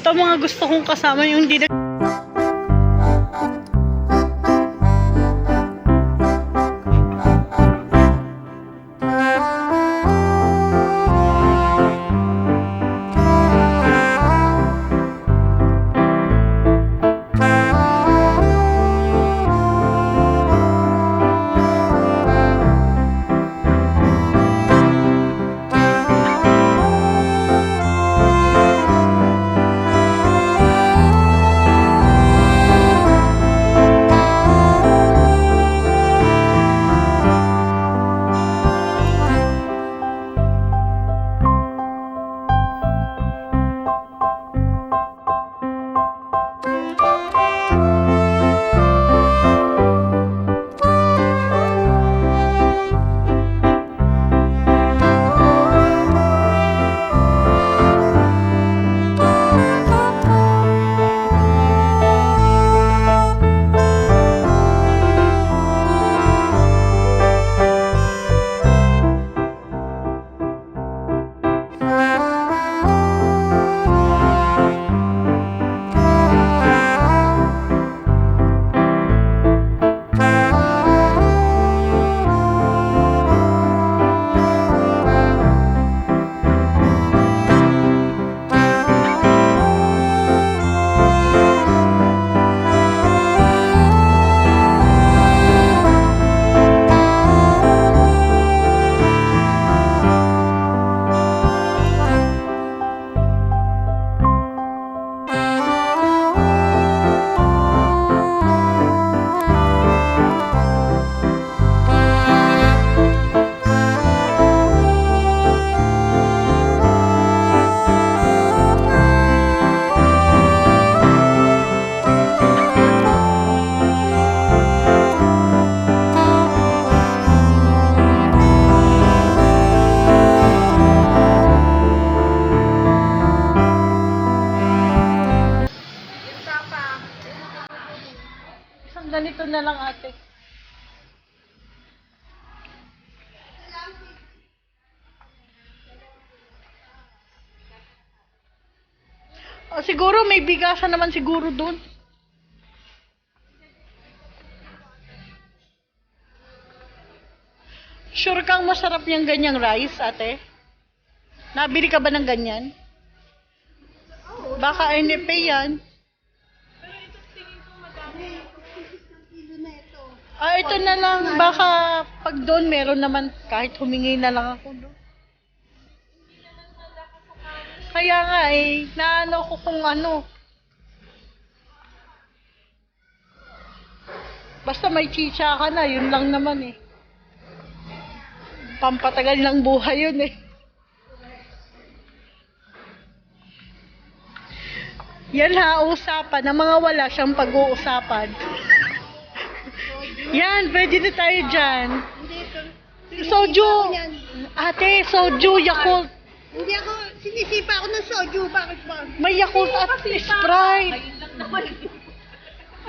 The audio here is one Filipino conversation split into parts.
Ito mga gusto kong kasama yung hindi na... Ganito na lang ate. O, siguro may bigasan naman siguro dun. Sure kang masarap yung ganyang rice, ate? Nabili ka ba ng ganyan? Baka NFA yan. Ito na lang. Baka pag doon meron naman, kahit humingi na lang ako doon. Kaya nga naano ko kung ano. Basta may chicha ka na, yun lang naman Pampatagal ng buhay yun Yan usapan. Ang mga wala siyang pag-uusapan. Yan, pwede na tayo dyan. Soju. Ate, soju, Yakult. Hindi ako, sinisipa ako ng soju. Bakit ba? May Yakult at Sprite.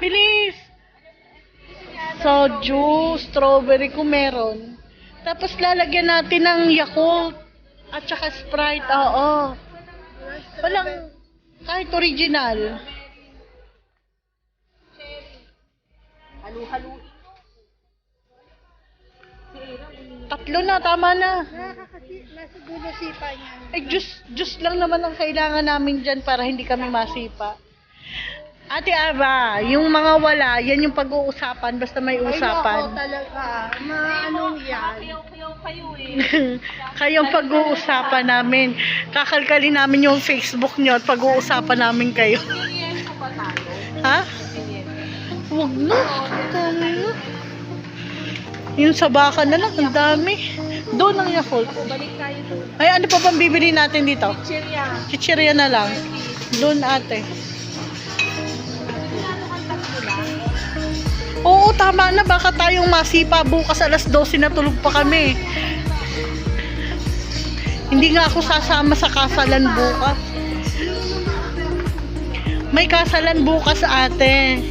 Bilis. Soju, strawberry kung meron. Tapos lalagyan natin ng Yakult at saka Sprite. Oo. Walang, kahit original. Halu-haluin. Tatlo na, tama na. Nasa sipa niya. Juice lang naman ang kailangan namin dyan para hindi kami masipa. Ate Ava, yung mga wala, yan yung pag-uusapan, basta may usapan. Ay, talaga. Anong yan? Kayong pag-uusapan namin. Kakalkalin namin yung Facebook nyo at pag-uusapan namin kayo. Ha? Huwag na. Dami na. Yung sa baka na lang, ang dami. Doon ang Yakult. Balik tayo doon. Ay, ano pa bang bibili natin dito? Chichirya. Chichirya na lang. Doon ate. Oo, tama na. Baka tayong masipa bukas alas 12 na tulog pa kami. Hindi nga ako sasama sa kasalan bukas. May kasalan bukas ate.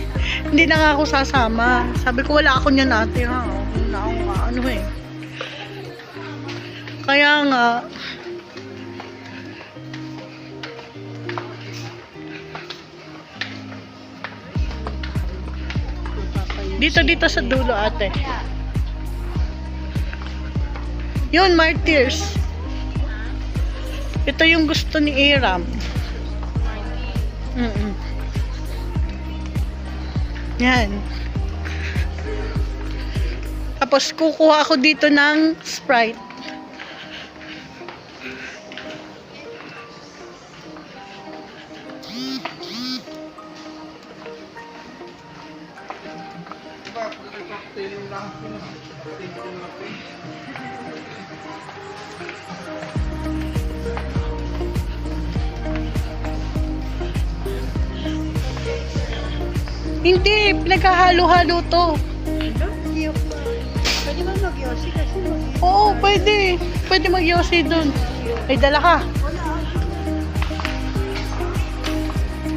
Hindi na nga ako sasama. Sabi ko wala ako niyan ate ha. Wala akong ano Kaya nga Dito sa dulo, ate. Yun, Martyrs. Ito yung gusto ni Aram. Yan. Tapos kukuha ako dito ng Sprite. Hindi, naghahalo-halo to. Pwede ba mag-yosi kasi Oo, pwede. Pwede mag-yosi dun. Ay, dala ka.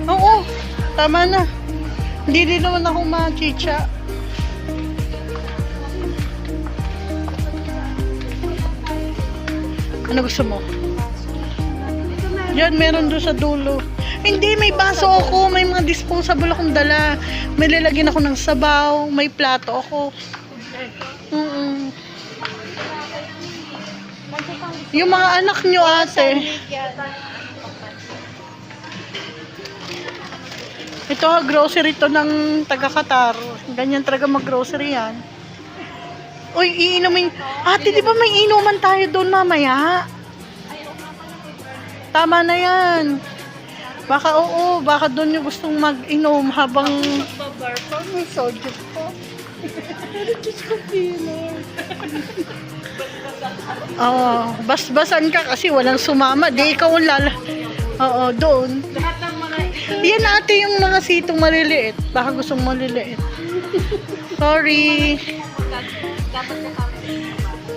Oo, tama na. Hindi din naman ako ma-chicha. Ano gusto mo? Yan, meron doon sa dulo. Hindi, may baso ako. May mga disposable akong dala. May lalagyan ako ng sabaw. May plato ako. Yung mga anak nyo, ate. Ito, grocery to ng taga-Qatar. Ganyan talaga mag-grocery yan. Uy, iinumin. Ate, di ba may inuman tayo doon mamaya? Tama na yan. Baka oo, baka doon yung gustong mag-inom habang... babar pa, may soju po. Pero Diyos ko, Pino. Oo, basbasan ka kasi walang sumama. Di ikaw ang lala. Oo, doon. Lahat ng mga... Yan ate yung mga sitong maliliit. Baka gustong maliliit. Sorry.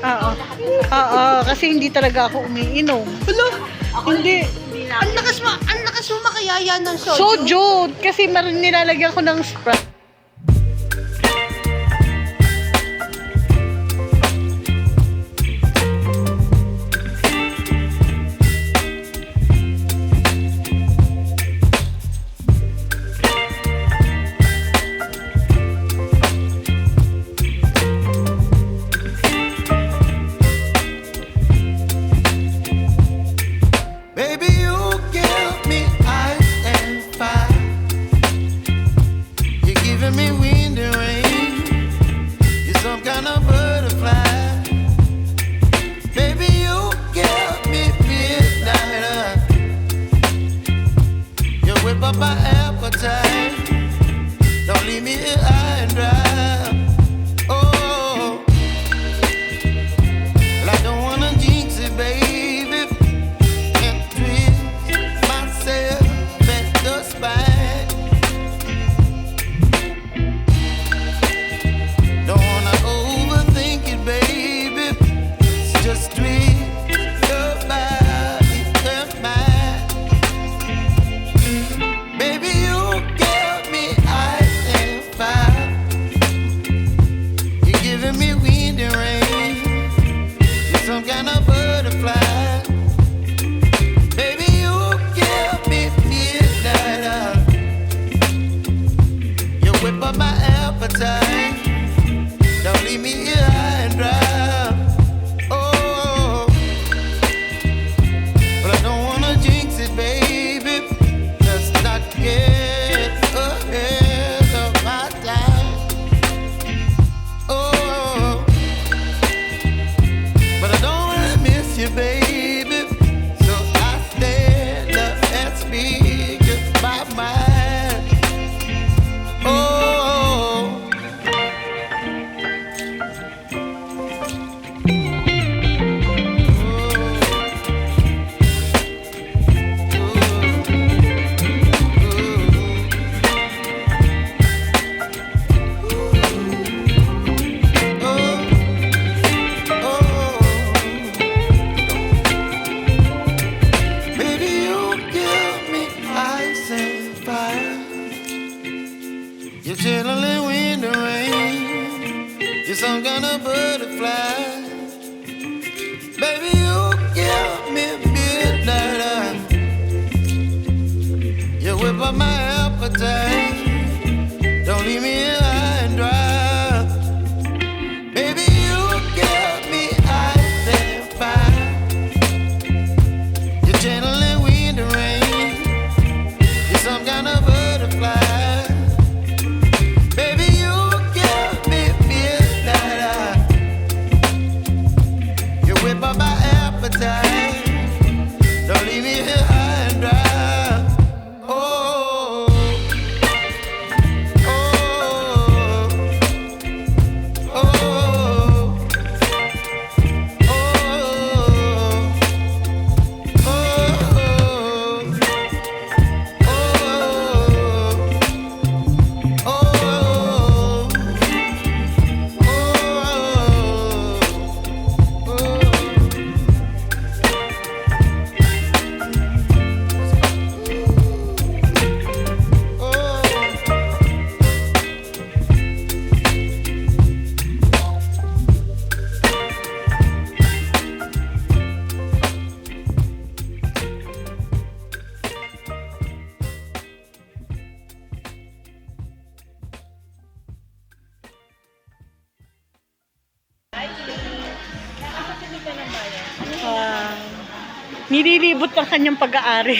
Oo. Oo, kasi hindi talaga ako umiinom. Hello? Hindi. Ang lakas mo makayaya ng soju. Soju! Kasi nilalagyan ko ng Sprite. Baby, you give me ice and fire. You're giving me wind and rain. You're some kind of butterfly. Baby, you give me midnight. You whip up my appetite. Don't leave me here high and dry. Oh, well, I don't wanna jinx it, baby. Don't leave me here high and dry. Oh, but I don't wanna jinx it, baby. Let's not get ahead of my time. Oh, but I don't wanna miss you, baby. So I stand up and speak just my mind. Oh. You're chilling wind and rain. You're some kind of butterfly. Baby, you give me midnight. You whip up my appetite. Don't leave me here high and dry. Nililibot ang kanyang pag-aari.